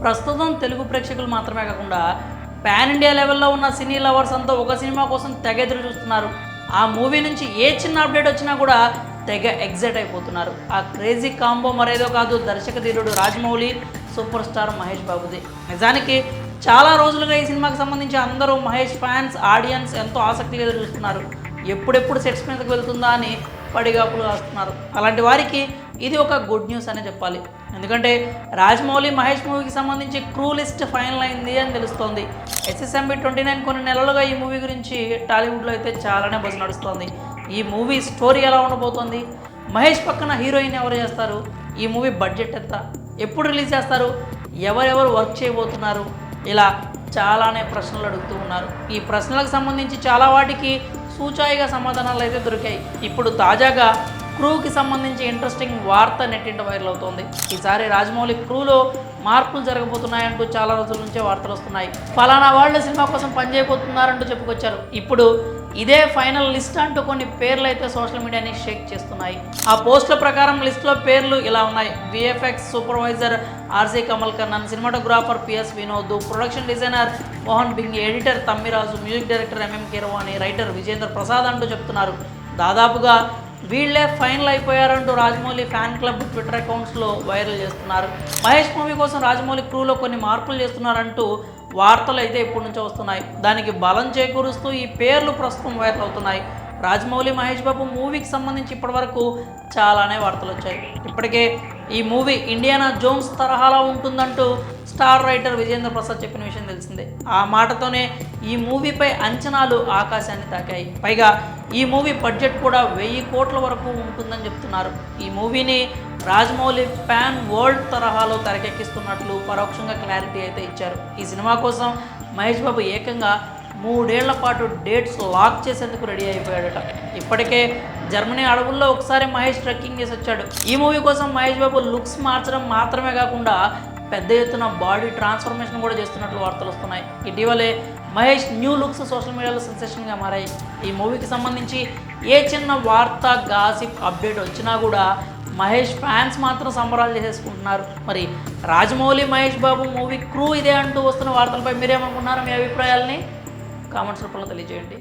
ప్రస్తుతం తెలుగు ప్రేక్షకులు మాత్రమే కాకుండా పాన్ ఇండియా లెవెల్లో ఉన్న సినీ లవర్స్ అంతా ఒక సినిమా కోసం తెగ ఎదురు చూస్తున్నారు. ఆ మూవీ నుంచి ఏ చిన్న అప్డేట్ వచ్చినా కూడా తెగ ఎగ్జైట్ అయిపోతున్నారు. ఆ క్రేజీ కాంబో మరేదో కాదు, దర్శక ధీరుడు రాజమౌళి, సూపర్ స్టార్ మహేష్ బాబుది. నిజానికి చాలా రోజులుగా ఈ సినిమాకి సంబంధించి అందరూ మహేష్ ఫ్యాన్స్, ఆడియన్స్ ఎంతో ఆసక్తిగా ఎదురు చూస్తున్నారు. ఎప్పుడెప్పుడు సెట్స్ మీదకి వెళ్తుందా అని పడిగాపులు కాస్తున్నారు. అలాంటి వారికి ఇది ఒక గుడ్ న్యూస్ అనే చెప్పాలి. ఎందుకంటే రాజమౌళి మహేష్ మూవీకి సంబంధించి క్రూ లిస్ట్ ఫైనల్ అయింది అని తెలుస్తోంది. SSMB 29 కొన్ని నెలలుగా ఈ మూవీ గురించి టాలీవుడ్లో అయితే చాలానే బజ్ నడుస్తోంది. ఈ మూవీ స్టోరీ ఎలా ఉండబోతోంది, మహేష్ పక్కన హీరోయిన్ ఎవరు చేస్తారు, ఈ మూవీ బడ్జెట్ ఎంత, ఎప్పుడు రిలీజ్ చేస్తారు, ఎవరెవరు వర్క్ చేయబోతున్నారు, ఇలా చాలానే ప్రశ్నలు అడుగుతూ ఉన్నారు. ఈ ప్రశ్నలకు సంబంధించి చాలా వాటికి సూచాయిగా సమాధానాలు అయితే దొరికాయి. ఇప్పుడు తాజాగా క్రూకి సంబంధించి ఇంట్రెస్టింగ్ వార్త నెట్టింట వైరల్ అవుతోంది. ఈసారి రాజమౌళి క్రూలో మార్పులు జరగబోతున్నాయంటూ చాలా రోజుల నుంచే వార్తలు వస్తున్నాయి. ఫలానా వాళ్ళు సినిమా కోసం పనిచేయబోతున్నారంటూ చెప్పుకొచ్చారు. ఇప్పుడు ఇదే ఫైనల్ లిస్ట్ అంటూ కొన్ని పేర్లు అయితే సోషల్ మీడియాని షేక్ చేస్తున్నాయి. ఆ పోస్టుల ప్రకారం లిస్టులో పేర్లు ఇలా ఉన్నాయి: VFX supervisor RC Kamal Kannan, cinematographer PS Vinod, production designer Mohan Bing, editor Thammiraju, music director MM Keeravani, writer Vijayendra Prasad అంటూ చెప్తున్నారు. దాదాపుగా వీళ్ళే ఫైనల్ అయిపోయారంటూ రాజమౌళి ఫ్యాన్ క్లబ్ ట్విట్టర్ అకౌంట్స్లో వైరల్ చేస్తున్నారు. మహేష్ మూవీ కోసం రాజమౌళి క్రూలో కొన్ని మార్పులు చేస్తున్నారంటూ వార్తలు అయితే ఇప్పటి నుంచో వస్తున్నాయి. దానికి బలం చేకూరుస్తూ ఈ పేర్లు ప్రస్తుతం వైరల్ అవుతున్నాయి. రాజమౌళి మహేష్ బాబు మూవీకి సంబంధించి ఇప్పటివరకు చాలానే వార్తలు వచ్చాయి. ఇప్పటికే ఈ మూవీ ఇండియానా జోన్స్ తరహాలో ఉంటుందంటూ స్టార్ రైటర్ విజేంద్ర ప్రసాద్ చెప్పిన విషయం తెలిసిందే. ఆ మాటతోనే ఈ మూవీపై అంచనాలు ఆకాశాన్ని తాకాయి. పైగా ఈ మూవీ బడ్జెట్ కూడా 1000 కోట్ల వరకు ఉంటుందని చెప్తున్నారు. ఈ మూవీని రాజమౌళి పాన్ వరల్డ్ తరహాలో తెరకెక్కిస్తున్నట్లు పరోక్షంగా క్లారిటీ అయితే ఇచ్చారు. ఈ సినిమా కోసం మహేష్ బాబు ఏకంగా 3 ఏళ్ల పాటు డేట్స్ లాక్ చేసేందుకు రెడీ అయిపోయాడట. ఇప్పటికే జర్మనీ అడవుల్లో ఒకసారి మహేష్ ట్రెక్కింగ్ చేసి వచ్చాడు. ఈ మూవీ కోసం మహేష్ బాబు లుక్స్ మార్చడం మాత్రమే కాకుండా పెద్ద ఎత్తున బాడీ ట్రాన్స్ఫర్మేషన్ కూడా చేస్తున్నట్లు వార్తలు వస్తున్నాయి. ఇటీవలే మహేష్ న్యూ లుక్స్ సోషల్ మీడియాలో సెన్సేషన్గా మారాయి. ఈ మూవీకి సంబంధించి ఏ చిన్న వార్త, గాసిప్, అప్డేట్ వచ్చినా కూడా మహేష్ ఫ్యాన్స్ మాత్రం సంబరాలు చేసేసుకుంటున్నారు. మరి రాజమౌళి మహేష్ బాబు మూవీ క్రూ ఇదే అంటూ వస్తున్న వార్తలపై మీరేమనుకున్నారు? మీ అభిప్రాయాల్ని కామెంట్స్ రూపంలో తెలియజేయండి.